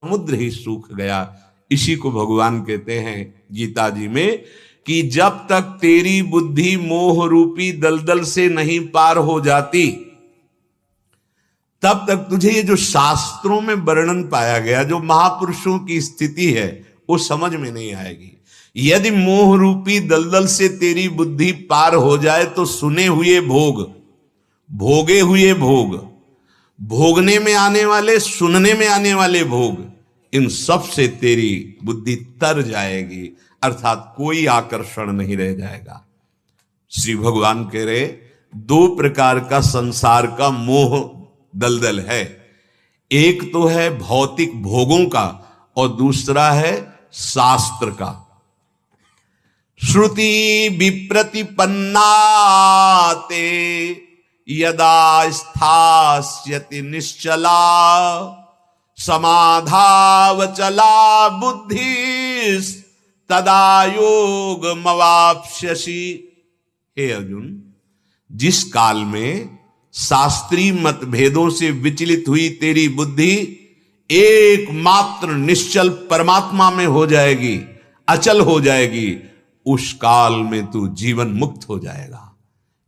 समुद्र ही सूख गया। इसी को भगवान कहते हैं गीता जी में कि जब तक तेरी बुद्धि मोह रूपी दलदल से नहीं पार हो जाती, तब तक तुझे ये जो शास्त्रों में वर्णन पाया गया, जो महापुरुषों की स्थिति है, वो समझ में नहीं आएगी। यदि मोह रूपी दलदल से तेरी बुद्धि पार हो जाए तो सुने हुए भोग, भोगे हुए भोग, भोगने में आने वाले, सुनने में आने वाले भोग, इन सब से तेरी बुद्धि तर जाएगी, अर्थात कोई आकर्षण नहीं रह जाएगा। श्री भगवान कह रहे दो प्रकार का संसार का मोह दलदल है। एक तो है भौतिक भोगों का और दूसरा है शास्त्र का। श्रुति विप्रतिपन्नाते यदा स्थास्यति निश्चला समाधावचला बुद्धि तदा योग मवाप्स्यसि। हे अर्जुन, जिस काल में शास्त्रीय मतभेदों से विचलित हुई तेरी बुद्धि एकमात्र निश्चल परमात्मा में हो जाएगी, अचल हो जाएगी, उस काल में तू जीवन मुक्त हो जाएगा,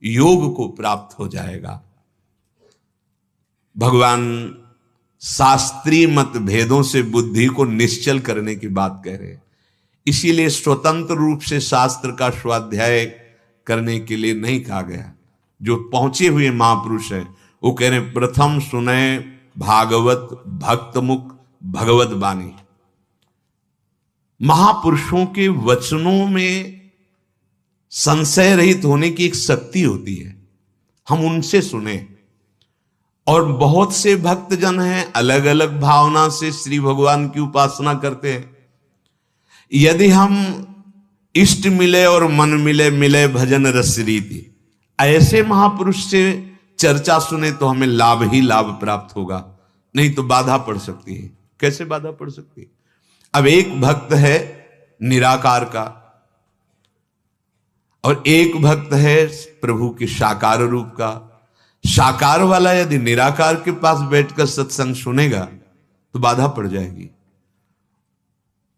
योग को प्राप्त हो जाएगा। भगवान शास्त्रीय मतभेदों से बुद्धि को निश्चल करने की बात कह रहे हैं। इसीलिए स्वतंत्र रूप से शास्त्र का स्वाध्याय करने के लिए नहीं कहा गया। जो पहुंचे हुए महापुरुष हैं वो कह रहे हैं प्रथम सुने भागवत भक्त मुख भगवत वाणी। महापुरुषों के वचनों में संशय रहित होने की एक शक्ति होती है, हम उनसे सुने। और बहुत से भक्तजन हैं अलग अलग भावना से श्री भगवान की उपासना करते हैं। यदि हम इष्ट मिले और मन मिले, मिले भजन रस रीति, ऐसे महापुरुष से चर्चा सुने तो हमें लाभ ही लाभ प्राप्त होगा, नहीं तो बाधा पड़ सकती है। कैसे बाधा पड़ सकती है? अब एक भक्त है निराकार का और एक भक्त है प्रभु के साकार रूप का। साकार वाला यदि निराकार के पास बैठकर सत्संग सुनेगा तो बाधा पड़ जाएगी।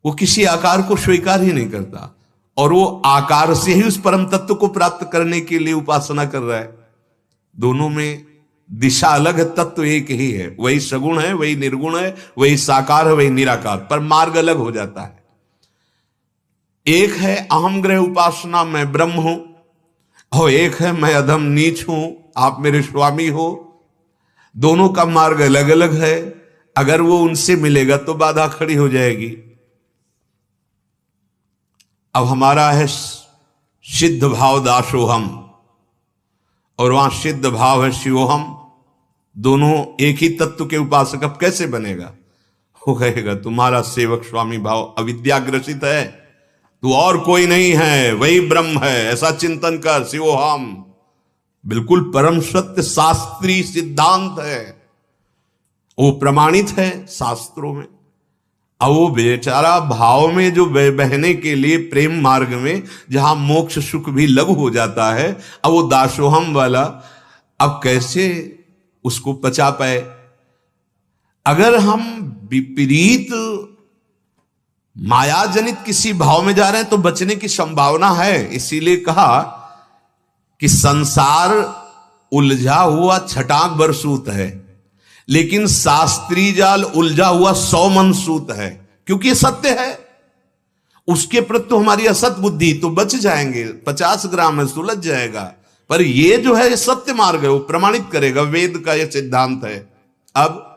वो किसी आकार को स्वीकार ही नहीं करता और वो आकार से ही उस परम तत्व को प्राप्त करने के लिए उपासना कर रहा है। दोनों में दिशा अलग है, तत्व एक ही है। वही सगुण है, वही निर्गुण है, वही साकार है, वही निराकार, पर मार्ग अलग हो जाता है। एक है अहम ग्रह उपासना, मैं ब्रह्म हूं, और एक है मैं अधम नीच हूं, आप मेरे स्वामी हो। दोनों का मार्ग अलग अलग है। अगर वो उनसे मिलेगा तो बाधा खड़ी हो जाएगी। अब हमारा है सिद्ध भाव दासोहम और वहां सिद्ध भाव है शिवोहम। दोनों एक ही तत्व के उपासक। अब कैसे बनेगा? वो कहेगा तुम्हारा सेवक स्वामी भाव अविद्याग्रसित है, तू और कोई नहीं है, वही ब्रह्म है, ऐसा चिंतन कर। शिवोहम बिल्कुल परम सत्य शास्त्रीय सिद्धांत है, वो प्रमाणित है शास्त्रों में। अब वो बेचारा भाव में जो बहने के लिए प्रेम मार्ग में जहां मोक्ष सुख भी लघु हो जाता है, अब वो दासोहम वाला अब कैसे उसको पचा पाए? अगर हम विपरीत मायाजनित किसी भाव में जा रहे हैं तो बचने की संभावना है। इसीलिए कहा कि संसार उलझा हुआ छटाक बरसूत है, लेकिन शास्त्रीय जाल उलझा हुआ 100 मन सूत है। क्योंकि ये सत्य है, उसके प्रति तो हमारी असत बुद्धि तो बच जाएंगे, 50 ग्राम है सुलझ जाएगा। पर ये जो है सत्य मार्ग है, वो प्रमाणित करेगा, वेद का ये सिद्धांत है। अब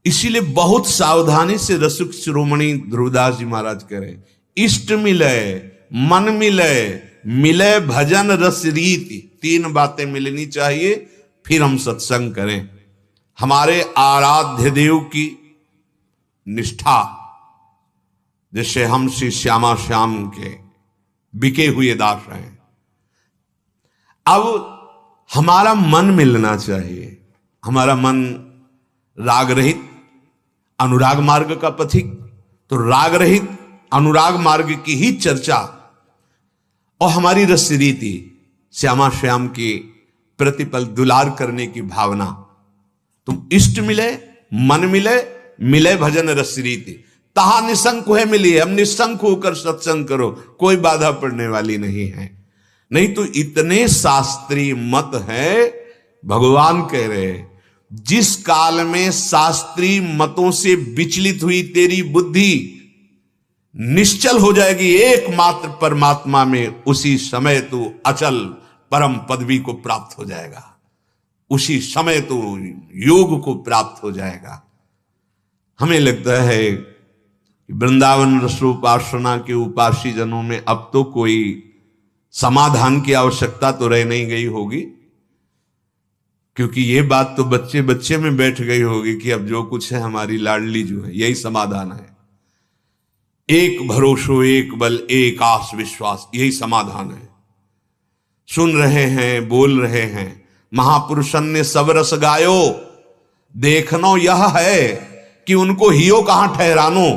इसीलिए बहुत सावधानी से रसिक शिरोमणि ध्रुवदास जी महाराज कह रहे, इष्ट मिले, मन मिले, मिले भजन रस रीति। 3 बातें मिलनी चाहिए, फिर हम सत्संग करें। हमारे आराध्य देव की निष्ठा, जैसे हम श्री श्यामा श्याम के बिके हुए दास हैं। अब हमारा मन मिलना चाहिए। हमारा मन राग रहित, अनुराग मार्ग का पथिक, तो राग रहित अनुराग मार्ग की ही चर्चा और हमारी रस रीति, श्यामा श्याम की प्रतिपल दुलार करने की भावना। तुम इष्ट मिले, मन मिले, मिले भजन रस रीति, तहा निशंक है मिली, हम निशंक होकर सत्संग करो, कोई बाधा पड़ने वाली नहीं है। नहीं तो इतने शास्त्रीय मत है, भगवान कह रहे हैं जिस काल में शास्त्रीय मतों से विचलित हुई तेरी बुद्धि निश्चल हो जाएगी एकमात्र परमात्मा में, उसी समय तू अचल परम पदवी को प्राप्त हो जाएगा, उसी समय तू योग को प्राप्त हो जाएगा। हमें लगता है वृंदावन रसोपासना के उपासी जनों में अब तो कोई समाधान की आवश्यकता तो रह नहीं गई होगी, क्योंकि ये बात तो बच्चे बच्चे में बैठ गई होगी कि अब जो कुछ है हमारी लाडली जो है यही समाधान है। एक भरोसो एक बल एक आस विश्वास, यही समाधान है। सुन रहे हैं, बोल रहे हैं, महापुरुषन ने सब रस गायो, देखनो यह है कि उनको हियो कहां ठहरानो,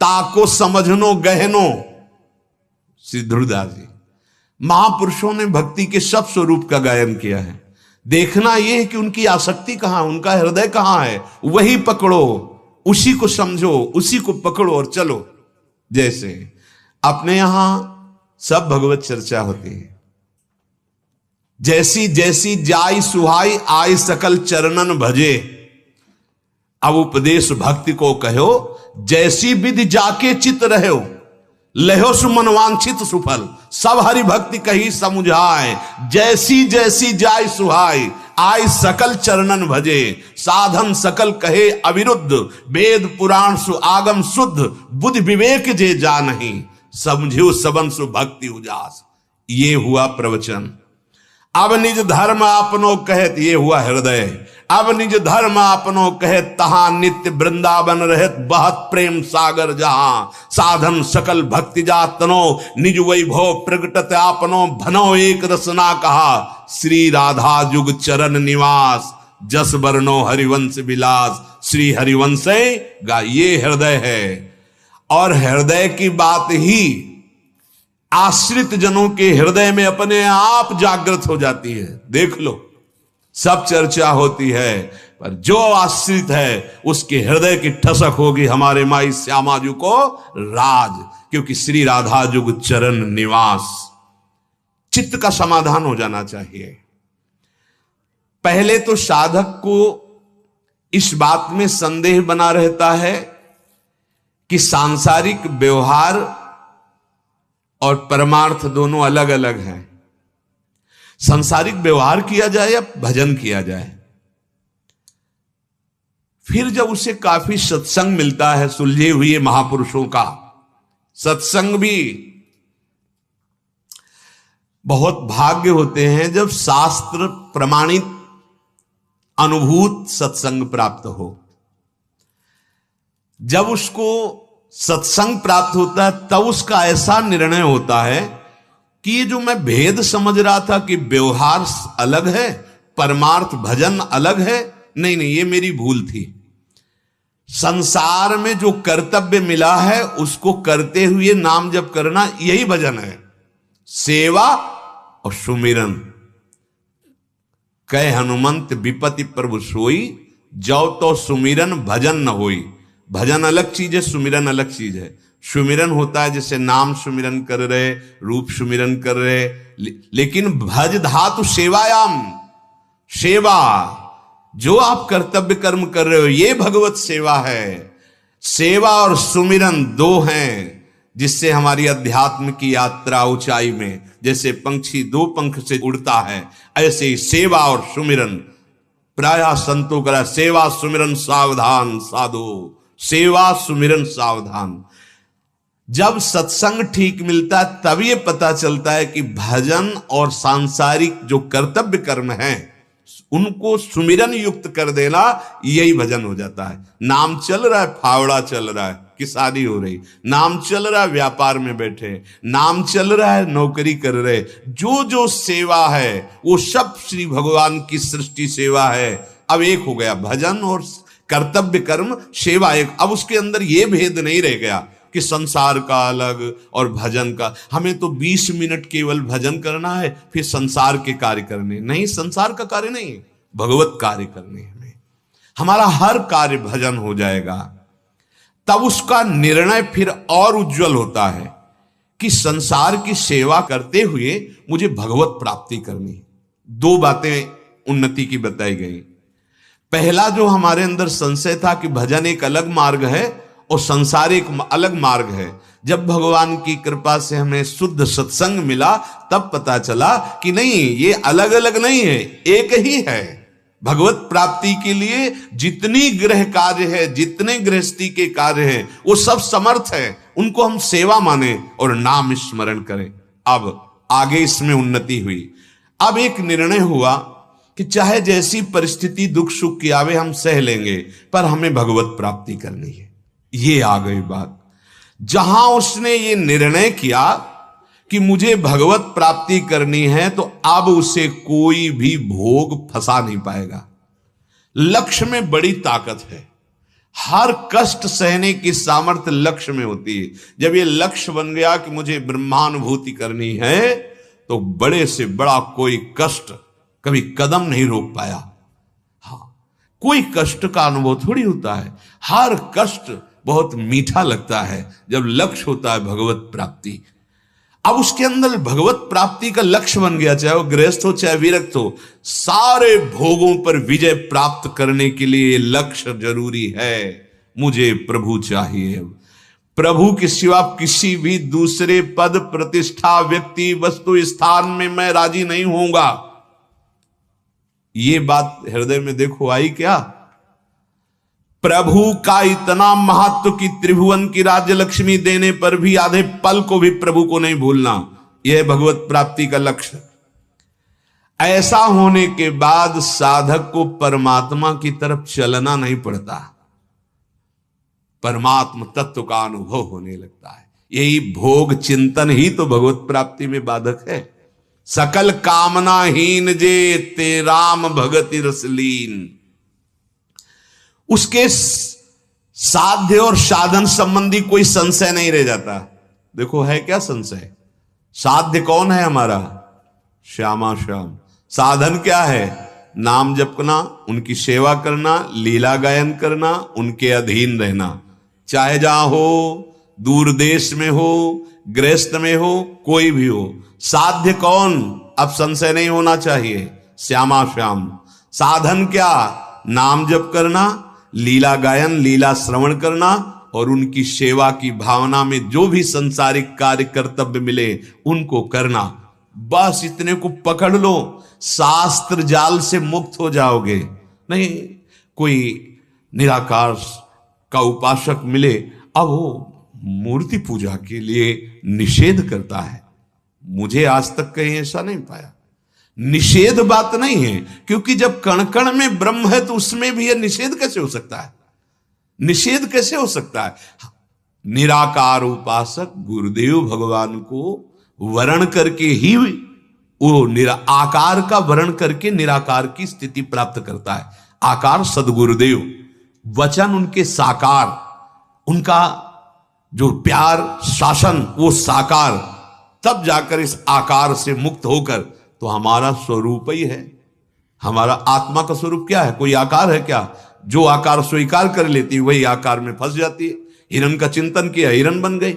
ताको समझनो गहनो। श्री ध्रुवदास जी, महापुरुषों ने भक्ति के सब स्वरूप का गायन किया है। देखना यह है कि उनकी आसक्ति कहां, उनका हृदय कहां है, वही पकड़ो, उसी को समझो, उसी को पकड़ो और चलो। जैसे अपने यहां सब भगवत चर्चा होती है, जैसी जैसी जाई सुहाई आई सकल चरणन भजे। अब उपदेश भक्ति को कहो, जैसी विधि जाके चित रहो, लहो सुमनवांछित सुफल, सब हरि भक्ति कही समुझाए। जैसी जैसी जाय सुहाय आय सकल चरणन भजे, साधन सकल कहे अविरुद्ध, वेद पुराण सु आगम शुद्ध, बुद्धि विवेक जे जा नहीं, समझो सबन सु भक्ति उजास। ये हुआ प्रवचन। अब निज धर्म अपनो कहत, ये हुआ हृदय। अब निज धर्म अपनो कहत, तहां नित्य वृंदावन रहत, बहत प्रेम सागर जहां, साधन सकल भक्ति जातनो, निज वैभव प्रगटत आपनो, भनो एक रसना कहा, श्री राधा जुग चरण निवास, जस वर्णो हरिवंश विलास। श्री हरिवंश गा, ये हृदय है। और हृदय की बात ही आश्रित जनों के हृदय में अपने आप जागृत हो जाती है। देख लो, सब चर्चा होती है, पर जो आश्रित है उसके हृदय की ठसक होगी हमारे माई श्यामाजू को राज, क्योंकि श्री राधा जुग चरण निवास। चित्त का समाधान हो जाना चाहिए। पहले तो साधक को इस बात में संदेह बना रहता है कि सांसारिक व्यवहार और परमार्थ दोनों अलग अलग हैं। सांसारिक व्यवहार किया जाए या भजन किया जाए। फिर जब उसे काफी सत्संग मिलता है, सुलझे हुए महापुरुषों का सत्संग भी, बहुत भाग्य होते हैं जब शास्त्र प्रमाणित अनुभूत सत्संग प्राप्त हो। जब उसको सत्संग प्राप्त होता है तब उसका ऐसा निर्णय होता है कि ये जो मैं भेद समझ रहा था कि व्यवहार अलग है, परमार्थ भजन अलग है, नहीं नहीं, ये मेरी भूल थी। संसार में जो कर्तव्य मिला है उसको करते हुए नाम जप करना, यही भजन है। सेवा और सुमिरन। कह हनुमंत विपति प्रभु सोई, जो तो सुमिरन भजन न होई। भजन अलग चीज है, सुमिरन अलग चीज है। सुमिरन होता है जैसे नाम सुमिरन कर रहे, रूप सुमिरन कर रहे, लेकिन भज धातु सेवायाम, सेवा जो आप कर्तव्य कर्म कर रहे हो ये भगवत सेवा है। सेवा और सुमिरन दो हैं जिससे हमारी अध्यात्म की यात्रा ऊंचाई में, जैसे पंछी दो पंख से उड़ता है, ऐसे ही सेवा और सुमिरन। प्रायः संतों का सेवा सुमिरन सावधान साधो, सेवा सुमिरन सावधान। जब सत्संग ठीक मिलता है तब ये पता चलता है कि भजन और सांसारिक जो कर्तव्य कर्म हैं उनको सुमिरन युक्त कर देना, यही भजन हो जाता है। नाम चल रहा है, फावड़ा चल रहा है, किसानी हो रही, नाम चल रहा है, व्यापार में बैठे, नाम चल रहा है, नौकरी कर रहे, जो जो सेवा है वो सब श्री भगवान की सृष्टि सेवा है। अब एक हो गया भजन और कर्तव्य कर्म, सेवा एक। अब उसके अंदर ये भेद नहीं रह गया कि संसार का अलग और भजन का। हमें तो 20 मिनट केवल भजन करना है, फिर संसार के कार्य करने नहीं। संसार का कार्य नहीं, भगवत कार्य करने हमें। हमारा हर कार्य भजन हो जाएगा। तब उसका निर्णय फिर और उज्जवल होता है कि संसार की सेवा करते हुए मुझे भगवत प्राप्ति करनी है। दो बातें उन्नति की बताई गई। पहला जो हमारे अंदर संशय था कि भजन एक अलग मार्ग है और संसार एक अलग मार्ग है, जब भगवान की कृपा से हमें शुद्ध सत्संग मिला तब पता चला कि नहीं, ये अलग अलग नहीं है, एक ही है। भगवत प्राप्ति के लिए जितनी गृह कार्य है, जितने गृहस्थी के कार्य हैं, वो सब समर्थ है। उनको हम सेवा माने और नाम स्मरण करें। अब आगे इसमें उन्नति हुई। अब एक निर्णय हुआ कि चाहे जैसी परिस्थिति दुख सुख की आवे हम सह लेंगे, पर हमें भगवत प्राप्ति करनी है। ये आ गई बात। जहां उसने ये निर्णय किया कि मुझे भगवत प्राप्ति करनी है, तो अब उसे कोई भी भोग फंसा नहीं पाएगा। लक्ष्य में बड़ी ताकत है। हर कष्ट सहने की सामर्थ्य लक्ष्य में होती है। जब ये लक्ष्य बन गया कि मुझे ब्रह्मानुभूति करनी है, तो बड़े से बड़ा कोई कष्ट कभी कदम नहीं रोक पाया। हाँ, कोई कष्ट का अनुभव थोड़ी होता है। हर कष्ट बहुत मीठा लगता है जब लक्ष्य होता है भगवत प्राप्ति। अब उसके अंदर भगवत प्राप्ति का लक्ष्य बन गया, चाहे वो गृहस्थ हो चाहे विरक्त हो, सारे भोगों पर विजय प्राप्त करने के लिए लक्ष्य जरूरी है। मुझे प्रभु चाहिए। प्रभु के सिवा किसी भी दूसरे पद, प्रतिष्ठा, व्यक्ति, वस्तु, स्थान में मैं राजी नहीं होऊंगा। ये बात हृदय में देखो आई क्या? प्रभु का इतना महत्व कि त्रिभुवन की राज्य लक्ष्मी देने पर भी आधे पल को भी प्रभु को नहीं भूलना, यह भगवत प्राप्ति का लक्ष्य। ऐसा होने के बाद साधक को परमात्मा की तरफ चलना नहीं पड़ता, परमात्मा तत्व का अनुभव होने लगता है। यही भोग चिंतन ही तो भगवत प्राप्ति में बाधक है। सकल कामनाहीन जे ते राम भगति रसलीन। उसके साध्य और साधन संबंधी कोई संशय नहीं रह जाता। देखो है क्या संशय? साध्य कौन है हमारा? श्यामा श्याम। साधन क्या है? नाम जपना, उनकी सेवा करना, लीला गायन करना, उनके अधीन रहना, चाहे जहां हो, दूर देश में हो, गृहस्थ में हो, कोई भी हो। साध्य कौन? अब संशय नहीं होना चाहिए, श्यामा श्याम। साधन क्या? नाम जप करना, लीला गायन, लीला श्रवण करना और उनकी सेवा की भावना में जो भी संसारिक कार्य कर्तव्य मिले उनको करना। बस इतने को पकड़ लो, शास्त्र जाल से मुक्त हो जाओगे। नहीं, कोई निराकार का उपासक मिले, अब वो मूर्ति पूजा के लिए निषेध करता है। मुझे आज तक कहीं ऐसा नहीं पाया। निषेध बात नहीं है, क्योंकि जब कण कण में ब्रह्म है तो उसमें भी यह निषेध कैसे हो सकता है? निषेध कैसे हो सकता है? निराकार उपासक गुरुदेव भगवान को वर्ण करके ही वो आकार का वर्ण करके निराकार की स्थिति प्राप्त करता है। आकार सदगुरुदेव, वचन उनके साकार, उनका जो प्यार शासन वो साकार, तब जाकर इस आकार से मुक्त होकर तो हमारा स्वरूप ही है। हमारा आत्मा का स्वरूप क्या है? कोई आकार है क्या? जो आकार स्वीकार कर लेती है वही आकार में फंस जाती है। हिरण का चिंतन किया, हिरण बन गए।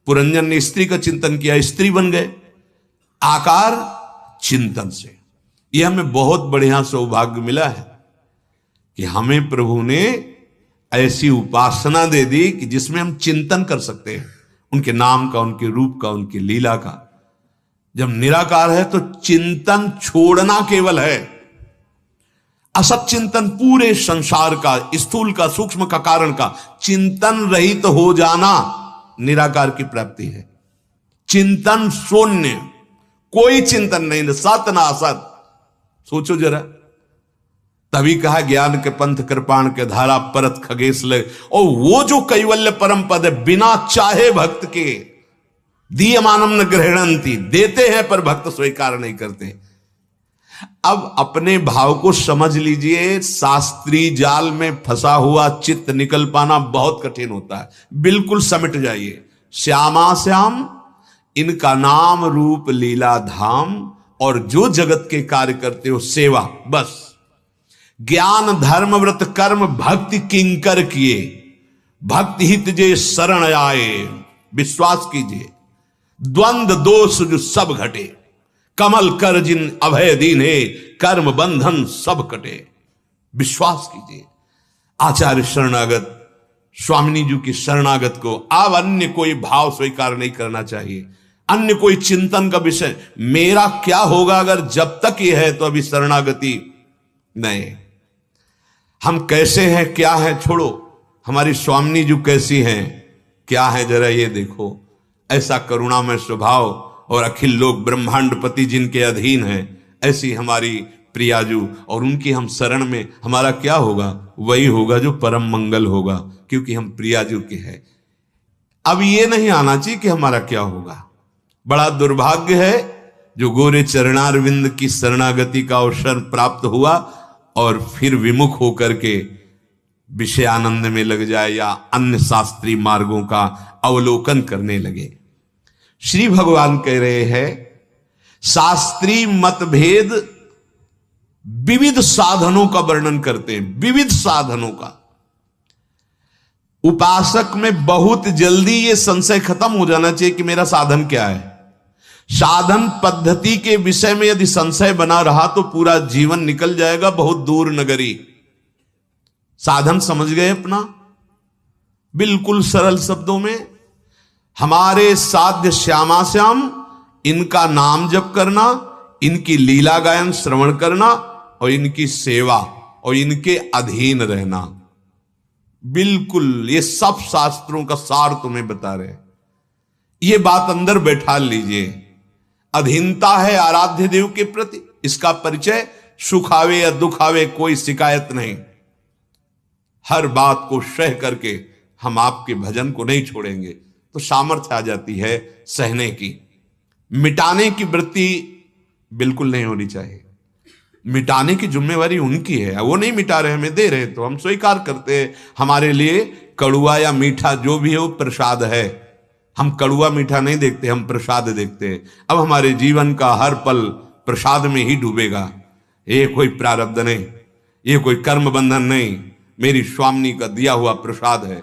पुरंजन ने स्त्री का चिंतन किया, स्त्री बन गए। आकार चिंतन से यह हमें बहुत बढ़िया सौभाग्य मिला है कि हमें प्रभु ने ऐसी उपासना दे दी कि जिसमें हम चिंतन कर सकते हैं उनके नाम का, उनके रूप का, उनकी लीला का। जब निराकार है तो चिंतन छोड़ना केवल है। असत चिंतन पूरे संसार का, स्थूल का, सूक्ष्म का, कारण का चिंतन रहित तो हो जाना निराकार की प्राप्ति है। चिंतन शून्य, कोई चिंतन नहीं, सत ना असत। सोचो जरा, तभी कहा ज्ञान के पंथ कृपाण के धारा परत खगेश लगे। और वो जो कैवल्य परम पद है, बिना चाहे भक्त के दीयमानम न ग्रहणंती, देते हैं पर भक्त स्वीकार नहीं करते। अब अपने भाव को समझ लीजिए। शास्त्रीय जाल में फंसा हुआ चित्त निकल पाना बहुत कठिन होता है। बिल्कुल समिट जाइए। श्यामा श्याम, इनका नाम रूप लीला धाम, और जो जगत के कार्य करते हो सेवा, बस ज्ञान धर्म व्रत कर्म भक्ति किंकर किए, भक्ति हित जे शरण आए। विश्वास कीजिए, द्वंद्व दोष जो सब घटे, कमल कर जिन अभय दीने, कर्म बंधन सब कटे। विश्वास कीजिए आचार्य शरणागत स्वामिनी जी की शरणागत को अब अन्य कोई भाव स्वीकार नहीं करना चाहिए, अन्य कोई चिंतन का विषय मेरा क्या होगा अगर जब तक ये है तो अभी शरणागति नहीं। हम कैसे हैं क्या है छोड़ो, हमारी स्वामिनी जी कैसी हैं क्या है जरा ये देखो। ऐसा करुणामय स्वभाव और अखिल लोक ब्रह्मांडपति जिनके अधीन है, ऐसी हमारी प्रियाजू, और उनकी हम शरण में हमारा क्या होगा, वही होगा जो परम मंगल होगा, क्योंकि हम प्रियाजू के हैं। अब ये नहीं आना चाहिए कि हमारा क्या होगा। बड़ा दुर्भाग्य है जो गोरे चरणारविंद की शरणागति का अवसर प्राप्त हुआ और फिर विमुख होकर के विषय आनंद में लग जाए या अन्य शास्त्रीय मार्गों का अवलोकन करने लगे। श्री भगवान कह रहे हैं शास्त्रीय मतभेद विविध साधनों का वर्णन करते हैं, विविध साधनों का। उपासक में बहुत जल्दी ये संशय खत्म हो जाना चाहिए कि मेरा साधन क्या है। साधन पद्धति के विषय में यदि संशय बना रहा तो पूरा जीवन निकल जाएगा बहुत दूर नगरी। साधन समझ गए अपना, बिल्कुल सरल शब्दों में, हमारे साध्य श्यामा श्याम इनका नाम जप करना, इनकी लीला गायन श्रवण करना और इनकी सेवा और इनके अधीन रहना। बिल्कुल ये सब शास्त्रों का सार तुम्हें बता रहे। ये बात अंदर बैठा लीजिए। अधीनता है आराध्य देव के प्रति, इसका परिचय सुख आवे या दुख आवे कोई शिकायत नहीं। हर बात को सह करके हम आपके भजन को नहीं छोड़ेंगे तो सामर्थ्य आ जाती है सहने की। मिटाने की वृत्ति बिल्कुल नहीं होनी चाहिए। मिटाने की जिम्मेवारी उनकी है, वो नहीं मिटा रहे, हमें दे रहे तो हम स्वीकार करते हैं। हमारे लिए कड़ुआ या मीठा जो भी है वो प्रसाद है। हम कड़ुआ मीठा नहीं देखते, हम प्रसाद देखते हैं। अब हमारे जीवन का हर पल प्रसाद में ही डूबेगा। ये कोई प्रारब्ध नहीं, ये कोई कर्म बंधन नहीं, मेरी स्वामिनी का दिया हुआ प्रसाद है।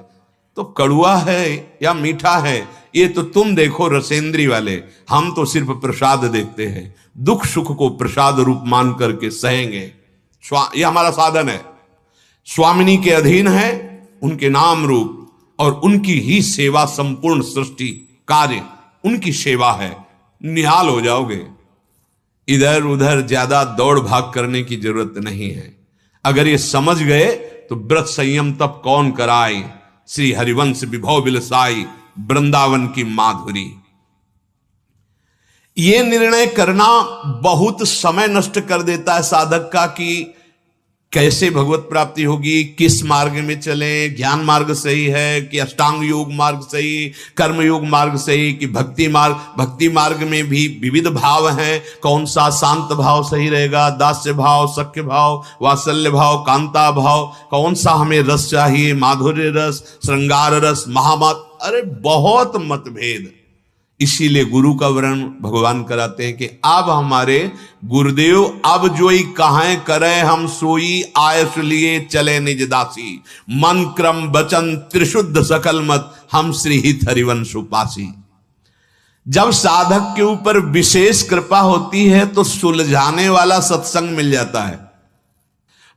तो कड़ुआ है या मीठा है ये तो तुम देखो रसेंद्री वाले, हम तो सिर्फ प्रसाद देखते हैं। दुख सुख को प्रसाद रूप मान करके सहेंगे। ये हमारा साधन है, स्वामिनी के अधीन है, उनके नाम रूप और उनकी ही सेवा, संपूर्ण सृष्टि कार्य उनकी सेवा है। निहाल हो जाओगे। इधर उधर ज्यादा दौड़ भाग करने की जरूरत नहीं है। अगर ये समझ गए तो व्रत संयम तब कौन कराए, श्री हरिवंश विभव बिलसाई, वृंदावन की माधुरी। ये निर्णय करना बहुत समय नष्ट कर देता है साधक का कि कैसे भगवत प्राप्ति होगी, किस मार्ग में चले, ज्ञान मार्ग सही है कि अष्टांग योग मार्ग सही, कर्म योग मार्ग सही कि भक्ति मार्ग। भक्ति मार्ग में भी विविध भाव हैं, कौन सा शांत भाव सही रहेगा, दास्य भाव, सख्य भाव, वात्सल्य भाव, कांता भाव, कौन सा हमें रस चाहिए, माधुर्य रस, श्रृंगार रस, महामत, अरे बहुत मतभेद। इसीलिए गुरु का वर्णन भगवान कराते हैं कि अब हमारे गुरुदेव अब जोई कहां करे हम सोई, आयस लिए चले निज दासी, मन क्रम वचन त्रिशुद्ध सकल मत, हम श्री हित हरिवंश उपासी। जब साधक के ऊपर विशेष कृपा होती है तो सुलझाने वाला सत्संग मिल जाता है।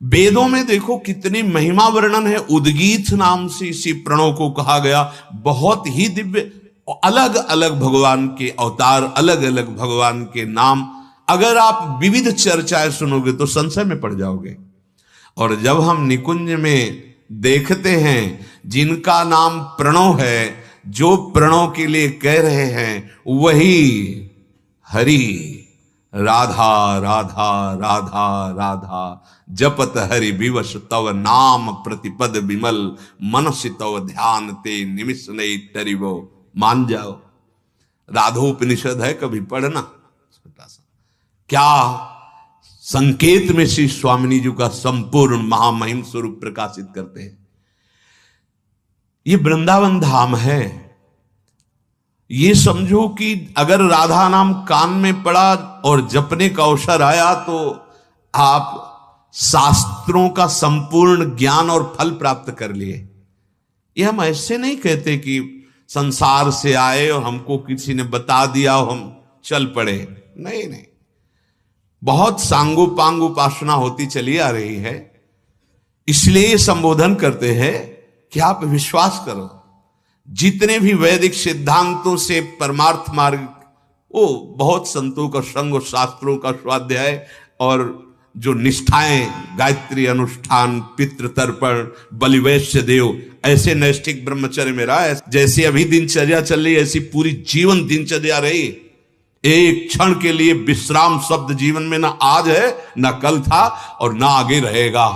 वेदों में देखो कितनी महिमा वर्णन है। उद्गीत नाम से इसी प्रणव को कहा गया। बहुत ही दिव्य, अलग अलग भगवान के अवतार, अलग अलग भगवान के नाम। अगर आप विविध चर्चाएं सुनोगे तो संशय में पड़ जाओगे। और जब हम निकुंज में देखते हैं जिनका नाम प्रणव है, जो प्रणव के लिए कह रहे हैं वही हरि, राधा राधा राधा राधा, जपत हरि विवश तव नाम प्रतिपद विमल, मनसि तव ध्यान ते निमिष नहीं टरिवो। मान जाओ, राधोपनिषद है, कभी पढ़ना छोटा सा। क्या संकेत में श्री स्वामिनी जी का संपूर्ण महामहिम स्वरूप प्रकाशित करते हैं। ये वृंदावन धाम है। ये समझो कि अगर राधा नाम कान में पड़ा और जपने का अवसर आया तो आप शास्त्रों का संपूर्ण ज्ञान और फल प्राप्त कर लिए। ये हम ऐसे नहीं कहते कि संसार से आए और हमको किसी ने बता दिया और हम चल पड़े। नहीं नहीं, बहुत सांगोपांग उपासना होती चली आ रही है, इसलिए ये संबोधन करते हैं कि आप विश्वास करो, जितने भी वैदिक सिद्धांतों से परमार्थ मार्ग, वो बहुत संतों का संग और शास्त्रों का स्वाध्याय और जो निष्ठाएं, गायत्री अनुष्ठान, पितृ तर्पण, बलिवैश्य देव, ऐसे नैष्ठिक ब्रह्मचर्य में रहा है। जैसे अभी दिनचर्या चल रही, ऐसी पूरी जीवन दिनचर्या रही। एक क्षण के लिए विश्राम शब्द जीवन में ना आज है, ना कल था और ना आगे रहेगा।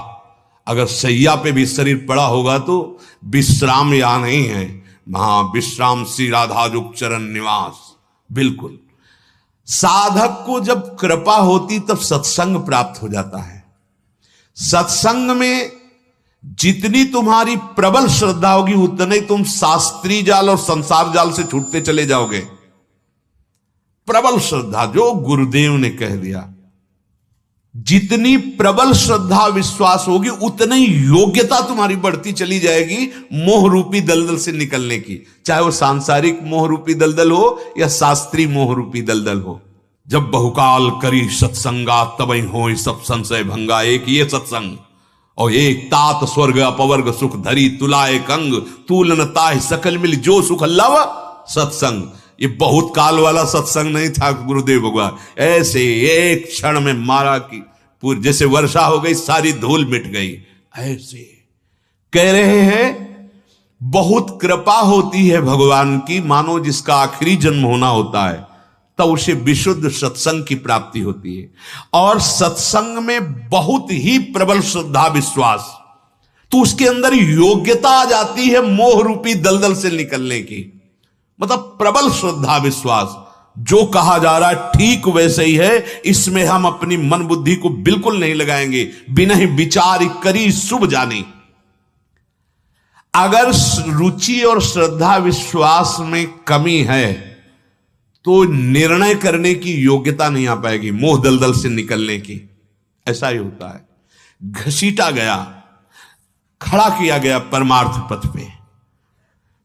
अगर सैया पे भी शरीर पड़ा होगा तो विश्राम यहाँ नहीं है, वहां विश्राम श्री राधाजुग चरण निवास। बिल्कुल, साधक को जब कृपा होती तब सत्संग प्राप्त हो जाता है। सत्संग में जितनी तुम्हारी प्रबल श्रद्धा होगी उतने तुम शास्त्रीय जाल और संसार जाल से छूटते चले जाओगे। प्रबल श्रद्धा, जो गुरुदेव ने कह दिया, जितनी प्रबल श्रद्धा विश्वास होगी उतनी योग्यता तुम्हारी बढ़ती चली जाएगी मोह रूपी दलदल से निकलने की, चाहे वो सांसारिक मोह रूपी दलदल हो या शास्त्रीय मोह रूपी दलदल हो। जब बहुकाल करी सत्संगा तबई हो सब संशय भंगा। एक ये सत्संग और एक तात स्वर्ग अपवर्ग सुख धरी तुलाए कंग तूलन ताह सकल मिल जो सुख अल्लाह सत्संग। ये बहुत काल वाला सत्संग नहीं था गुरुदेव भगवान, ऐसे एक क्षण में मारा कि पूरी जैसे वर्षा हो गई, सारी धूल मिट गई। ऐसे कह रहे हैं बहुत कृपा होती है भगवान की, मानो जिसका आखिरी जन्म होना होता है तब उसे विशुद्ध सत्संग की प्राप्ति होती है। और सत्संग में बहुत ही प्रबल श्रद्धा विश्वास, तो उसके अंदर योग्यता आ जाती है मोह रूपी दलदल से निकलने की। मतलब प्रबल श्रद्धा विश्वास, जो कहा जा रहा है ठीक वैसे ही है, इसमें हम अपनी मन बुद्धि को बिल्कुल नहीं लगाएंगे। बिना ही विचार करी शुभ जानी। अगर रुचि और श्रद्धा विश्वास में कमी है तो निर्णय करने की योग्यता नहीं आ पाएगी मोह दलदल से निकलने की। ऐसा ही होता है, घसीटा गया, खड़ा किया गया परमार्थ पथ पे,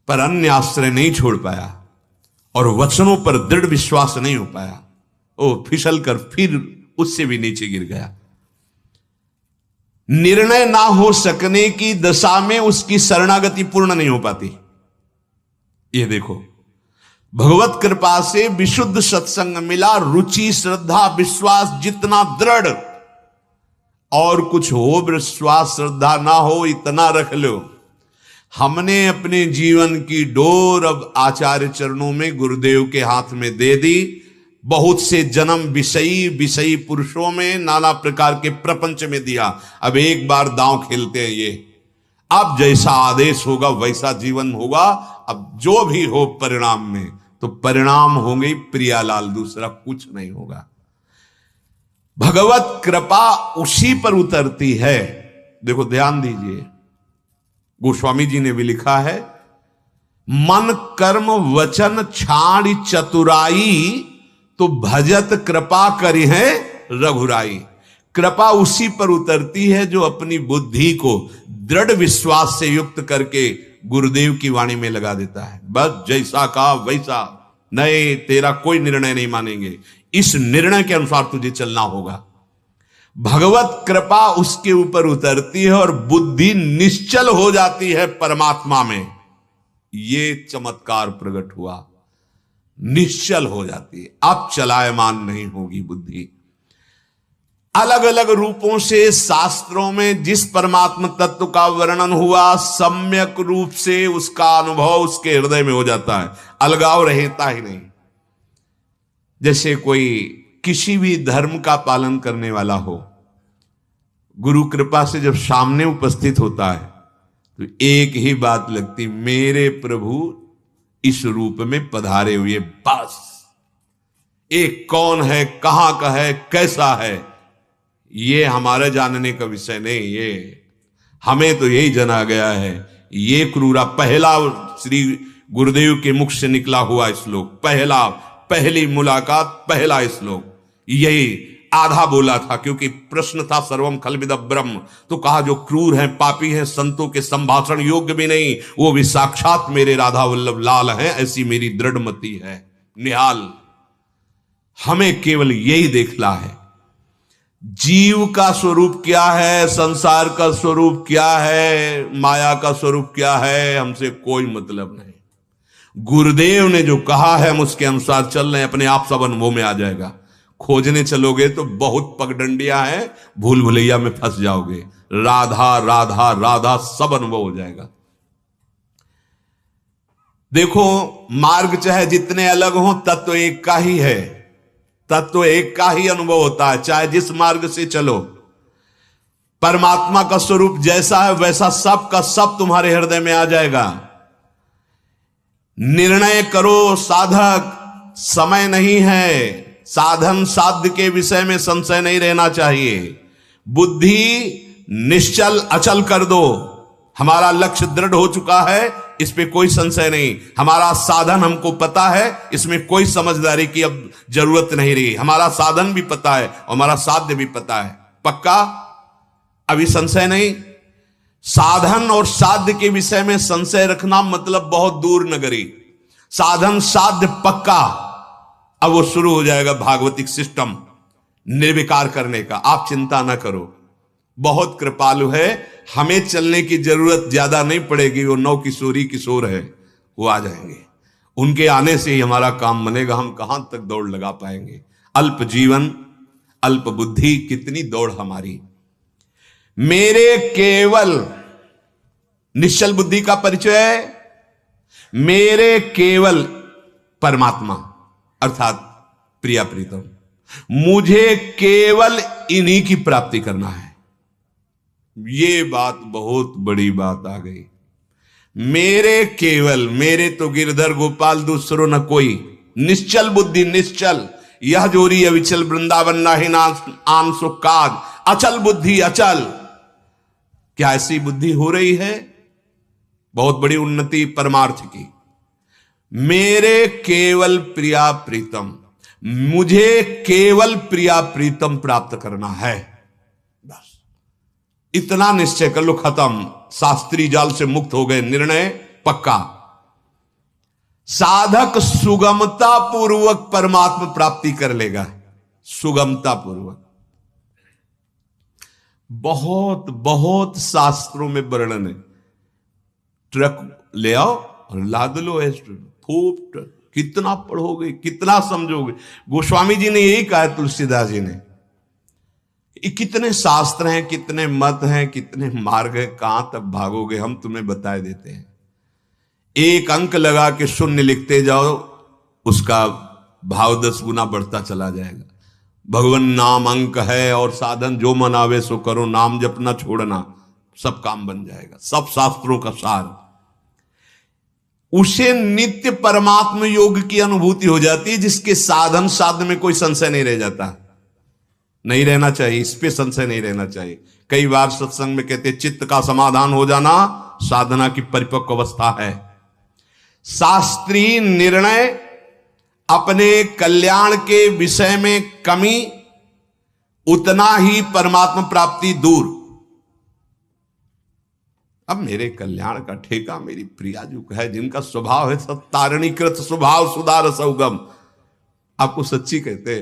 पर अन्य आश्रय नहीं छोड़ पाया और वचनों पर दृढ़ विश्वास नहीं हो पाया, वो फिसल कर फिर उससे भी नीचे गिर गया। निर्णय ना हो सकने की दशा में उसकी शरणागति पूर्ण नहीं हो पाती। ये देखो, भगवत कृपा से विशुद्ध सत्संग मिला, रुचि श्रद्धा विश्वास जितना दृढ़, और कुछ हो विश्वास श्रद्धा ना हो इतना रख लो। हमने अपने जीवन की डोर अब आचार्य चरणों में गुरुदेव के हाथ में दे दी। बहुत से जन्म विषयी पुरुषों में, नाना प्रकार के प्रपंच में दिया। अब एक बार दांव खेलते हैं ये, अब जैसा आदेश होगा वैसा जीवन होगा। अब जो भी हो परिणाम में, तो परिणाम होंगे प्रियालाल, दूसरा कुछ नहीं होगा। भगवत कृपा उसी पर उतरती है। देखो ध्यान दीजिए, गोस्वामी जी ने भी लिखा है, मन कर्म वचन छाड़ चतुराई तो भजत कृपा करी है रघुराई। कृपा उसी पर उतरती है जो अपनी बुद्धि को दृढ़ विश्वास से युक्त करके गुरुदेव की वाणी में लगा देता है। बस जैसा कहा वैसा, नहीं तेरा कोई निर्णय नहीं मानेंगे, इस निर्णय के अनुसार तुझे चलना होगा। भगवत कृपा उसके ऊपर उतरती है और बुद्धि निश्चल हो जाती है परमात्मा में। ये चमत्कार प्रकट हुआ, निश्चल हो जाती है, अब चलायमान नहीं होगी बुद्धि। अलग अलग रूपों से शास्त्रों में जिस परमात्म तत्व का वर्णन हुआ, सम्यक रूप से उसका अनुभव उसके हृदय में हो जाता है, अलगाव रहता ही नहीं। जैसे कोई किसी भी धर्म का पालन करने वाला हो, गुरु कृपा से जब सामने उपस्थित होता है तो एक ही बात लगती, मेरे प्रभु इस रूप में पधारे हुए। बस एक कौन है, कहां का है, कैसा है, ये हमारे जानने का विषय नहीं, ये हमें तो यही जना गया है। ये क्रूरा पहला श्री गुरुदेव के मुख से निकला हुआ श्लोक, पहली मुलाकात, पहला श्लोक, यही आधा बोला था, क्योंकि प्रश्न था सर्वम खलविदं ब्रह्म, तो कहा जो क्रूर हैं, पापी हैं, संतों के संभाषण योग्य भी नहीं, वो भी साक्षात मेरे राधा वल्लभ लाल हैं, ऐसी मेरी दृढ़ मति है। निहाल, हमें केवल यही देखना है, जीव का स्वरूप क्या है, संसार का स्वरूप क्या है, माया का स्वरूप क्या है, हमसे कोई मतलब नहीं। गुरुदेव ने जो कहा है हम उसके अनुसार चल रहे हैं, अपने आप सब अनुभव में आ जाएगा। खोजने चलोगे तो बहुत पगडंडियां हैं, भूल भुलैया में फंस जाओगे। राधा राधा राधा सब अनुभव हो जाएगा। देखो, मार्ग चाहे जितने अलग हो, तत्व एक का ही है, तत्व एक का ही अनुभव होता है, चाहे जिस मार्ग से चलो। परमात्मा का स्वरूप जैसा है वैसा सब का सब तुम्हारे हृदय में आ जाएगा। निर्णय करो साधक, समय नहीं है। साधन साध्य के विषय में संशय नहीं रहना चाहिए। बुद्धि निश्चल अचल कर दो। हमारा लक्ष्य दृढ़ हो चुका है, इस पे कोई संशय नहीं। हमारा साधन हमको पता है, इसमें कोई समझदारी की अब जरूरत नहीं रही। हमारा साधन भी पता है और हमारा साध्य भी पता है, पक्का, अभी संशय नहीं। साधन और साध्य के विषय में संशय रखना मतलब बहुत दूर नगरी। साधन साध्य पक्का, अब वो शुरू हो जाएगा भागवतिक सिस्टम निर्विकार करने का। आप चिंता ना करो, बहुत कृपालु है, हमें चलने की जरूरत ज्यादा नहीं पड़ेगी। वो नौ किशोरी किशोर है, वो आ जाएंगे, उनके आने से ही हमारा काम बनेगा। हम कहां तक दौड़ लगा पाएंगे? अल्प जीवन, अल्प बुद्धि, कितनी दौड़ हमारी। मेरे केवल निश्चल बुद्धि का परिचय, मेरे केवल परमात्मा अर्थात प्रिया प्रीतम, मुझे केवल इन्हीं की प्राप्ति करना है। ये बात बहुत बड़ी बात आ गई। मेरे केवल, मेरे तो गिरधर गोपाल दूसरो न कोई। निश्चल बुद्धि, निश्चल, यह जोरी अविचल वृंदावन नाही आन सुख काज। अचल बुद्धि, अचल, क्या ऐसी बुद्धि हो रही है? बहुत बड़ी उन्नति परमार्थ की। मेरे केवल प्रिया प्रीतम, मुझे केवल प्रिया प्रीतम प्राप्त करना है, बस इतना निश्चय कर लो, खत्म। शास्त्री जाल से मुक्त हो गए, निर्णय पक्का। साधक सुगमता पूर्वक परमात्मा प्राप्ति कर लेगा, सुगमता पूर्वक। बहुत बहुत शास्त्रों में वर्णन है। ट्रक ले आओ और लाद लो, खूब कितना पढ़ोगे, कितना समझोगे। गोस्वामी जी ने यही कहा, तुलसीदास जी ने। कितने शास्त्र हैं, कितने मत हैं, कितने मार्ग हैं, कहां तक भागोगे? हम तुम्हें बताए देते हैं। एक अंक लगा के शून्य लिखते जाओ, उसका भाव 10 गुना बढ़ता चला जाएगा। भगवान नाम अंक है और साधन जो मनावे सो करो, नाम जपना छोड़ना, सब काम बन जाएगा। सब शास्त्रों का सार। उसे नित्य परमात्म योग की अनुभूति हो जाती है, जिसके साधन साध्य में कोई संशय नहीं रह जाता। नहीं रहना चाहिए, इस पे संशय नहीं रहना चाहिए। कई बार सत्संग में कहते चित्त का समाधान हो जाना साधना की परिपक्व अवस्था है। शास्त्रीय निर्णय, अपने कल्याण के विषय में कमी, उतना ही परमात्मा प्राप्ति दूर। अब मेरे कल्याण का ठेका मेरी प्रिया जो है, जिनका स्वभाव है सत्तारणीकृत स्वभाव सुधार सौगम। आपको सच्ची कहते,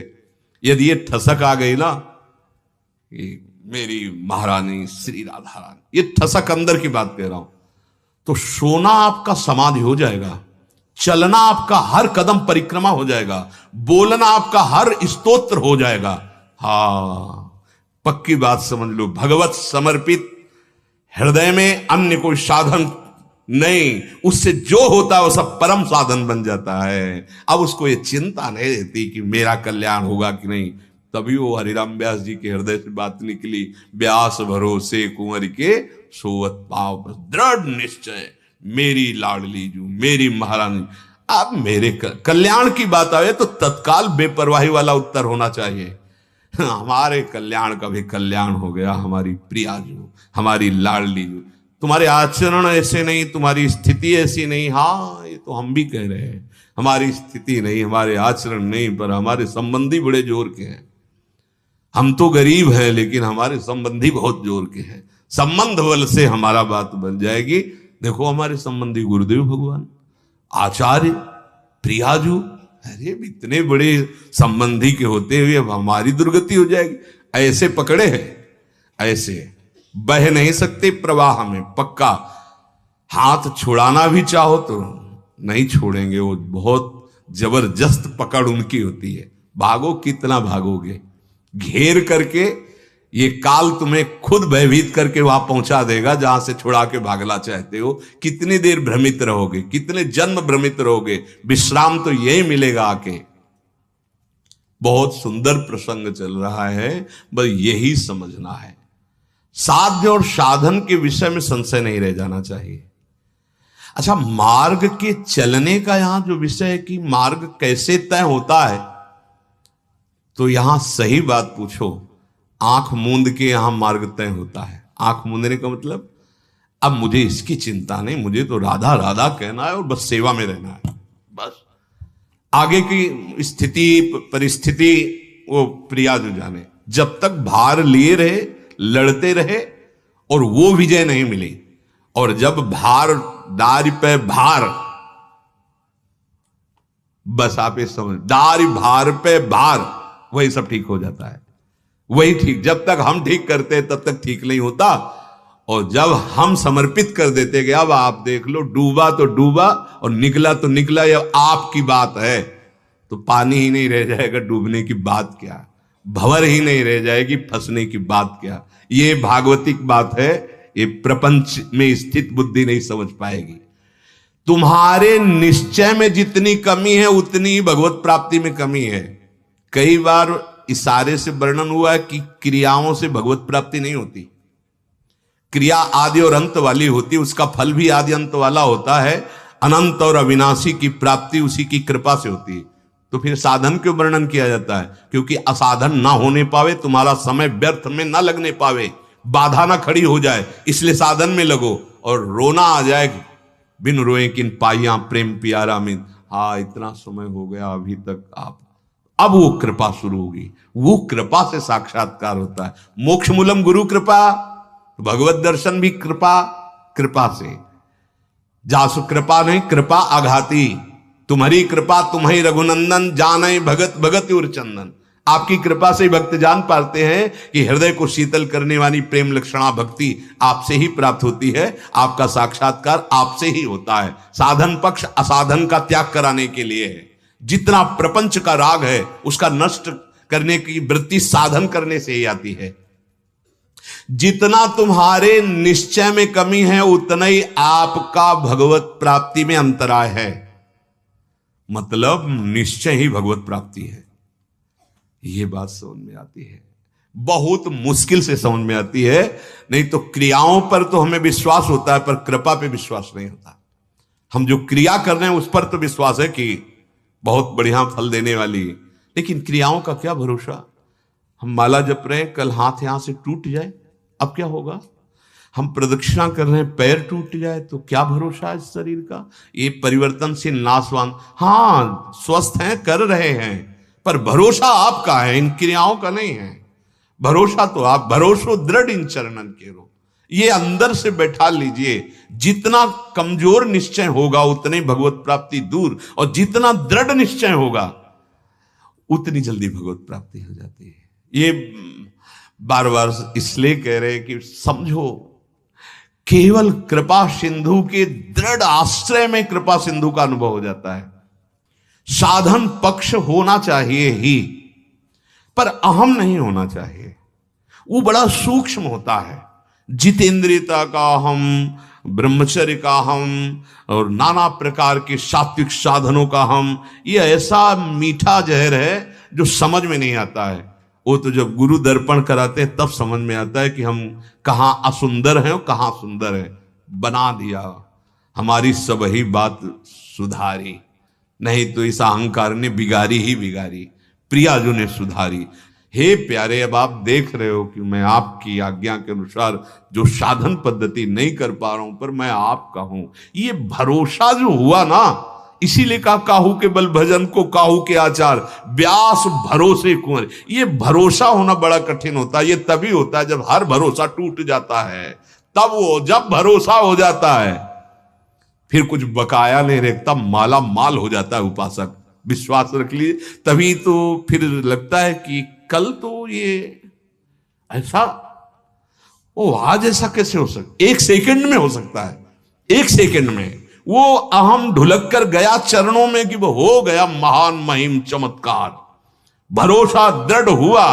यदि ये ठसक आ गई ना, कि मेरी महारानी श्री राधा रानी, ये ठसक अंदर की बात कह रहा हूं, तो सोना आपका समाधि हो जाएगा, चलना आपका हर कदम परिक्रमा हो जाएगा, बोलना आपका हर स्तोत्र हो जाएगा। हाँ, पक्की बात समझ लो। भगवत समर्पित हृदय में अन्य कोई साधन नहीं, उससे जो होता है वो सब परम साधन बन जाता है। अब उसको ये चिंता नहीं रहती कि मेरा कल्याण होगा कि नहीं। तभी वो हरिराम व्यास जी के हृदय से बात निकली, व्यास भरोसे कुंवर के सोवत पाव, दृढ़ निश्चय मेरी लाडली जू, मेरी महारानी। अब मेरे कल्याण की बात आए तो तत्काल बेपरवाही वाला उत्तर होना चाहिए। हमारे कल्याण का भी कल्याण हो गया, हमारी प्रिया जो, हमारी लाडली जो। तुम्हारे आचरण ऐसे नहीं, तुम्हारी स्थिति ऐसी नहीं। हाँ, ये तो हम भी कह रहे हैं, हमारी स्थिति नहीं, हमारे आचरण नहीं, पर हमारे संबंधी बड़े जोर के हैं। हम तो गरीब हैं लेकिन हमारे संबंधी बहुत जोर के हैं, संबंध बल से हमारा बात बन जाएगी। देखो हमारे संबंधी गुरुदेव भगवान, आचार्य, प्रियाजू, अरे इतने बड़े संबंधी के होते हुए अब हमारी दुर्गति हो जाएगी। ऐसे पकड़े हैं, ऐसे बह नहीं सकते प्रवाह में, पक्का। हाथ छुड़ाना भी चाहो तो नहीं छोड़ेंगे, वो बहुत जबरदस्त पकड़ उनकी होती है। भागो कितना भागोगे, घेर करके ये काल तुम्हें खुद भयभीत करके वहां पहुंचा देगा जहां से छुड़ा के भागना चाहते हो। कितनी देर भ्रमित रहोगे, कितने जन्म भ्रमित रहोगे, विश्राम तो यही मिलेगा आके। बहुत सुंदर प्रसंग चल रहा है, बस यही समझना है। साध्य और साधन के विषय में संशय नहीं रह जाना चाहिए। अच्छा, मार्ग के चलने का यहां जो विषय है कि मार्ग कैसे तय होता है, तो यहां सही बात पूछो, आंख मूंद के यहां मार्ग तय होता है। आंख मूंदने का मतलब, अब मुझे इसकी चिंता नहीं, मुझे तो राधा राधा कहना है और बस सेवा में रहना है, बस आगे की स्थिति परिस्थिति वो प्रिया जो जाने। जब तक भार लिए रहे, लड़ते रहे और वो विजय नहीं मिली, और जब भार दारी पे भार, बस आप ये समझ, दारी भार पे भार, वही सब ठीक हो जाता है। वही ठीक, जब तक हम ठीक करते हैं तब तक ठीक नहीं होता, और जब हम समर्पित कर देते कि अब आप देख लो, डूबा तो डूबा और निकला तो निकला, ये आपकी बात है, तो पानी ही नहीं रह जाएगा, डूबने की बात क्या, भंवर ही नहीं रह जाएगी, फंसने की बात क्या। ये भागवतिक बात है, ये प्रपंच में स्थित बुद्धि नहीं समझ पाएगी। तुम्हारे निश्चय में जितनी कमी है उतनी ही भगवत प्राप्ति में कमी है। कई बार इशारे से वर्णन हुआ है कि क्रियाओं से भगवत प्राप्ति नहीं होती। क्रिया आदि और अंत वाली होती, उसका फल भी आदि अंत वाला होता है। अनंत और अविनाशी की प्राप्ति उसी की कृपा से होती है। तो फिर साधन क्यों वर्णन किया जाता है? क्योंकि असाधन ना होने पावे, तुम्हारा समय व्यर्थ में ना लगने पावे, बाधा ना खड़ी हो जाए, इसलिए साधन में लगो। और रोना आ जाए, बिन रोए किन पाइया प्रेम प्यारा में, हाँ इतना समय हो गया अभी तक आप, अब वो कृपा शुरू होगी। वो कृपा से साक्षात्कार होता है। मोक्ष मूलम गुरु कृपा, भगवत दर्शन भी कृपा, कृपा से। जासु कृपा नहीं कृपा आघाती, तुम्हारी कृपा तुम्हें रघुनंदन, जाने भगत भगत और चंदन। आपकी कृपा से भक्त जान पाते हैं कि हृदय को शीतल करने वाली प्रेम लक्षणा भक्ति आपसे ही प्राप्त होती है। आपका साक्षात्कार आपसे ही होता है। साधन पक्ष असाधन का त्याग कराने के लिए है। जितना प्रपंच का राग है उसका नष्ट करने की वृत्ति साधन करने से ही आती है। जितना तुम्हारे निश्चय में कमी है उतना ही आपका भगवत प्राप्ति में अंतराय है। मतलब निश्चय ही भगवत प्राप्ति है। ये बात समझ में आती है, बहुत मुश्किल से समझ में आती है। नहीं तो क्रियाओं पर तो हमें विश्वास होता है, पर कृपा पे विश्वास नहीं होता। हम जो क्रिया कर रहे हैं उस पर तो विश्वास है कि बहुत बढ़िया फल देने वाली, लेकिन क्रियाओं का क्या भरोसा। हम माला जप रहे हैं, कल हाथ यहां से टूट जाए, अब क्या होगा। हम प्रदक्षिणा कर रहे हैं, पैर टूट जाए तो क्या भरोसा है इस शरीर का। ये परिवर्तनशील नाशवान, हाँ स्वस्थ हैं, कर रहे हैं, पर भरोसा आपका है, इन क्रियाओं का नहीं है। भरोसा तो आप, भरोसो दृढ़ इन चरणन केरो, ये अंदर से बैठा लीजिए। जितना कमजोर निश्चय होगा उतने भगवत प्राप्ति दूर, और जितना दृढ़ निश्चय होगा उतनी जल्दी भगवत प्राप्ति हो जाती है। ये बार बार इसलिए कह रहे हैं कि समझो, केवल कृपा सिंधु के दृढ़ आश्रय में कृपा सिंधु का अनुभव हो जाता है। साधन पक्ष होना चाहिए ही, पर अहम नहीं होना चाहिए। वो बड़ा सूक्ष्म होता है। जितेंद्रियता का हम, ब्रह्मचर्य का हम, और नाना प्रकार के सात्विक साधनों का हम, ये ऐसा मीठा जहर है जो समझ में नहीं आता है। वो तो जब गुरु दर्पण कराते हैं तब समझ में आता है कि हम कहाँ असुंदर हैं और कहाँ सुंदर है। बना दिया हमारी सब ही बात सुधारी, नहीं तो इस अहंकार ने बिगाड़ी ही बिगाड़ी, प्रियाजू ने सुधारी। हे प्यारे, अब आप देख रहे हो कि मैं आपकी आज्ञा के अनुसार जो साधन पद्धति नहीं कर पा रहा हूं, पर मैं आपका हूं। ये भरोसा जो हुआ ना, इसीलिए कहा काहू के बल भजन को काहू के आचार, व्यास भरोसे कुंवर। ये भरोसा होना बड़ा कठिन होता है। ये तभी होता है जब हर भरोसा टूट जाता है। तब वो जब भरोसा हो जाता है फिर कुछ बकाया नहीं रहता, माला माल हो जाता है उपासक। विश्वास रख लीजिए, तभी तो फिर लगता है कि कल तो ये ऐसा, ओ आज ऐसा कैसे हो सकता, एक सेकंड में हो सकता है। एक सेकंड में वो अहम ढुलक कर गया चरणों में कि वो हो गया महान महिम चमत्कार। भरोसा दृढ़ हुआ,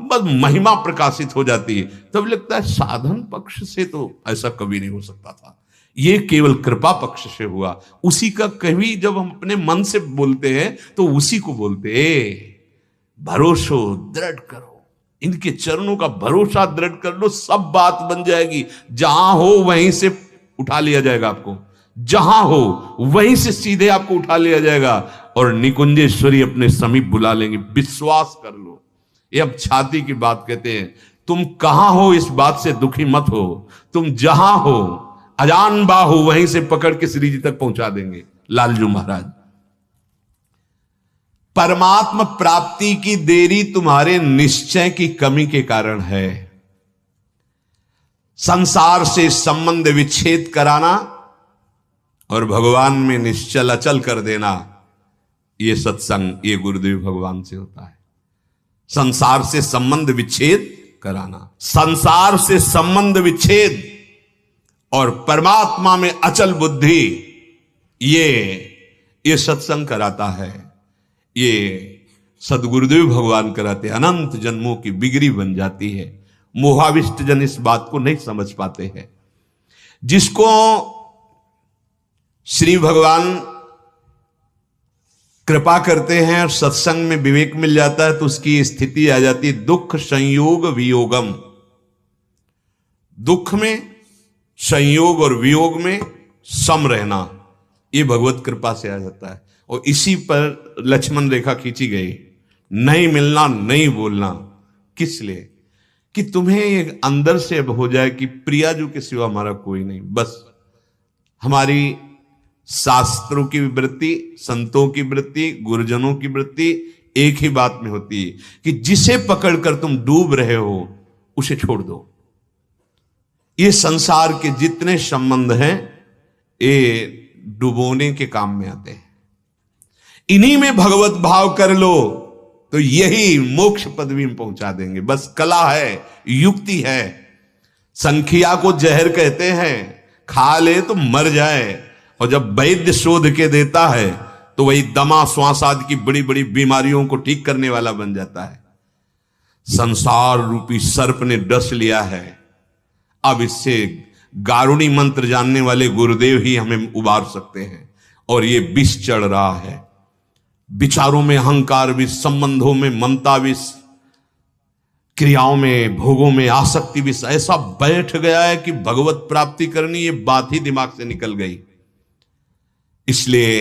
बस महिमा प्रकाशित हो जाती है। तब लगता है साधन पक्ष से तो ऐसा कभी नहीं हो सकता था, ये केवल कृपा पक्ष से हुआ। उसी का कभी जब हम अपने मन से बोलते हैं तो उसी को बोलते भरोसो दृढ़ करो, इनके चरणों का भरोसा दृढ़ कर लो, सब बात बन जाएगी। जहां हो वहीं से उठा लिया जाएगा आपको, जहां हो वहीं से सीधे आपको उठा लिया जाएगा और निकुंजेश्वरी अपने समीप बुला लेंगे। विश्वास कर लो। ये अब छाती की बात कहते हैं। तुम कहां हो इस बात से दुखी मत हो, तुम जहां हो अजान बाहु वहीं से पकड़ के श्री जी तक पहुंचा देंगे। लालजू महाराज, परमात्मा प्राप्ति की देरी तुम्हारे निश्चय की कमी के कारण है। संसार से संबंध विच्छेद कराना और भगवान में निश्चल अचल कर देना, ये सत्संग, ये गुरुदेव भगवान से होता है। संसार से संबंध विच्छेद कराना, संसार से संबंध विच्छेद और परमात्मा में अचल बुद्धि, ये सत्संग कराता है। ये सदगुरुदेव भगवान कराते। अनंत जन्मों की बिगड़ी बन जाती है। मोहाविष्ट जन इस बात को नहीं समझ पाते हैं। जिसको श्री भगवान कृपा करते हैं और सत्संग में विवेक मिल जाता है तो उसकी स्थिति आ जाती है दुख संयोग वियोगम। दुख में, संयोग और वियोग में सम रहना, ये भगवत कृपा से आ जाता है। और इसी पर लक्ष्मण रेखा खींची गई। नहीं मिलना, नहीं बोलना, किस लिए? कि तुम्हें एक अंदर से अब हो जाए कि प्रियाजू के सिवा हमारा कोई नहीं। बस हमारी शास्त्रों की वृत्ति, संतों की वृत्ति, गुरुजनों की वृत्ति एक ही बात में होती है कि जिसे पकड़कर तुम डूब रहे हो उसे छोड़ दो। ये संसार के जितने संबंध हैं ये डुबोने के काम में आते हैं। इन्हीं में भगवत भाव कर लो तो यही मोक्ष पदवी में पहुंचा देंगे। बस कला है, युक्ति है। संखिया को जहर कहते हैं, खा ले तो मर जाए, और जब वैद्य शोध के देता है तो वही दमा श्वास आदि की बड़ी बड़ी बीमारियों को ठीक करने वाला बन जाता है। संसार रूपी सर्प ने डस लिया है। अब इससे गारुणी मंत्र जानने वाले गुरुदेव ही हमें उबार सकते हैं। और ये विष चढ़ रहा है, विचारों में अहंकार विष, संबंधों में ममता विष, क्रियाओं में, भोगों में आसक्ति विष ऐसा बैठ गया है कि भगवत प्राप्ति करनी ये बात ही दिमाग से निकल गई। इसलिए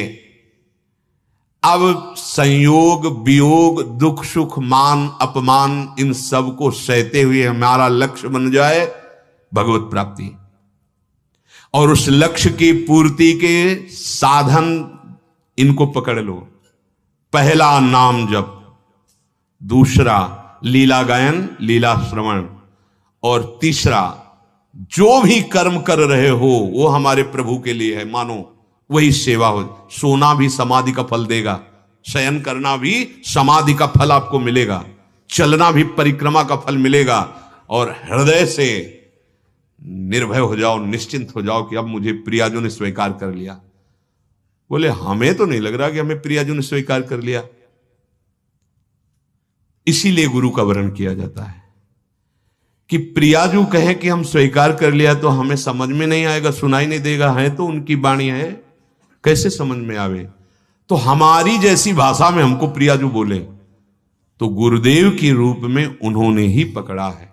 अब संयोग वियोग, दुख सुख, मान अपमान, इन सब को सहते हुए हमारा लक्ष्य बन जाए भगवत प्राप्ति। और उस लक्ष्य की पूर्ति के साधन इनको पकड़ लो। पहला नाम जप, दूसरा लीला गायन, लीला श्रवण, और तीसरा जो भी कर्म कर रहे हो वो हमारे प्रभु के लिए है, मानो वही सेवा हो। सोना भी समाधि का फल देगा, शयन करना भी समाधि का फल आपको मिलेगा, चलना भी परिक्रमा का फल मिलेगा। और हृदय से निर्भय हो जाओ, निश्चिंत हो जाओ कि अब मुझे प्रियाजू ने स्वीकार कर लिया। बोले हमें तो नहीं लग रहा कि हमें प्रियाजू ने स्वीकार कर लिया। इसीलिए गुरु का वर्ण किया जाता है कि प्रियाजू कहे कि हम स्वीकार कर लिया तो हमें समझ में नहीं आएगा, सुनाई नहीं देगा, है तो उनकी वाणी है, कैसे समझ में आवे? तो हमारी जैसी भाषा में हमको प्रियाजू बोले तो गुरुदेव के रूप में उन्होंने ही पकड़ा है।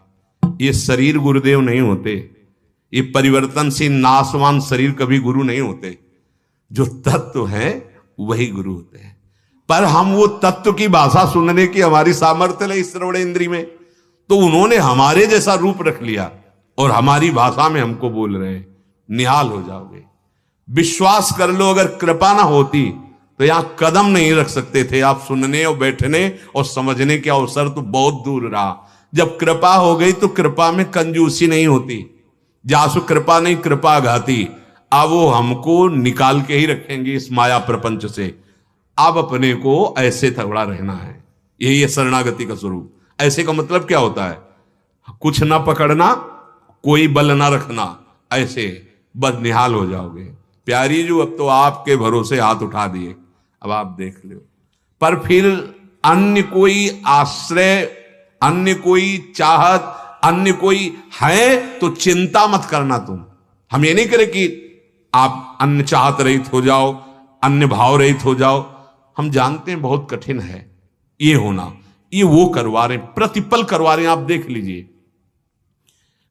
ये शरीर गुरुदेव नहीं होते, ये परिवर्तनशील नाशवान शरीर कभी गुरु नहीं होते। जो तत्व है वही गुरु होते हैं। पर हम वो तत्व की भाषा सुनने की हमारी सामर्थ्य है इस श्रवण इंद्री में, तो उन्होंने हमारे जैसा रूप रख लिया और हमारी भाषा में हमको बोल रहे हैं। निहाल हो जाओगे। विश्वास कर लो, अगर कृपा ना होती तो हम कभी भी नहीं पहुंच पाते। ये सब तो यहां कदम नहीं रख सकते थे आप। सुनने और बैठने और समझने के अवसर तो बहुत दूर रहा। जब कृपा हो गई तो कृपा में कंजूसी नहीं होती। जासु कृपा नहीं कृपा घाती। अब वो हमको निकाल के ही रखेंगे इस माया प्रपंच से। अब अपने को ऐसे थोड़ा रहना है। यही है शरणागति का स्वरूप। ऐसे का मतलब क्या होता है? कुछ ना पकड़ना, कोई बल ना रखना, ऐसे बस निहाल हो जाओगे। प्यारी जो अब तो आपके भरोसे हाथ उठा दिए, अब आप देख लो। पर फिर अन्य कोई आश्रय, अन्य कोई चाहत, अन्य कोई है तो चिंता मत करना तुम। हम ये नहीं करें कि आप अन्य चाहत रहित हो जाओ, अन्य भाव रहित हो जाओ। हम जानते हैं बहुत कठिन है ये होना। ये वो करवा रहे, प्रतिपल करवा रहे हैं। आप देख लीजिए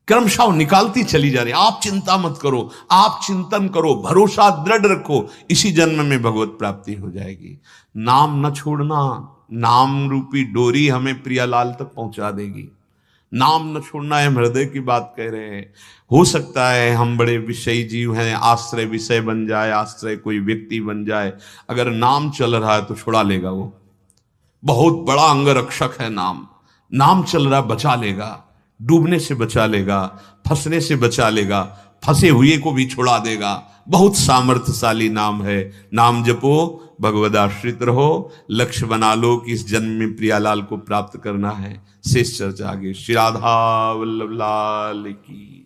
क्रमशः निकालती चली जा रही। आप चिंता मत करो, आप चिंतन करो, भरोसा दृढ़ रखो, इसी जन्म में भगवत प्राप्ति हो जाएगी। नाम न छोड़ना, नाम रूपी डोरी हमें प्रियालाल तक पहुंचा देगी। नाम न छोड़ना है, हम हृदय की बात कह रहे हैं। हो सकता है हम बड़े विषयी जीव हैं, आश्रय विषय बन जाए, आश्रय कोई व्यक्ति बन जाए। अगर नाम चल रहा है तो छुड़ा लेगा वो। बहुत बड़ा अंगरक्षक है नाम। नाम चल रहा बचा लेगा, डूबने से बचा लेगा, फंसने से बचा लेगा, फंसे हुए को भी छुड़ा देगा। बहुत सामर्थ्यशाली नाम है। नाम जपो, भगवद आश्रित रहो, लक्ष्य बना लो कि इस जन्म में प्रियालाल को प्राप्त करना है। शेष चर्चा आगे। श्री राधा वल्लभ लाल की।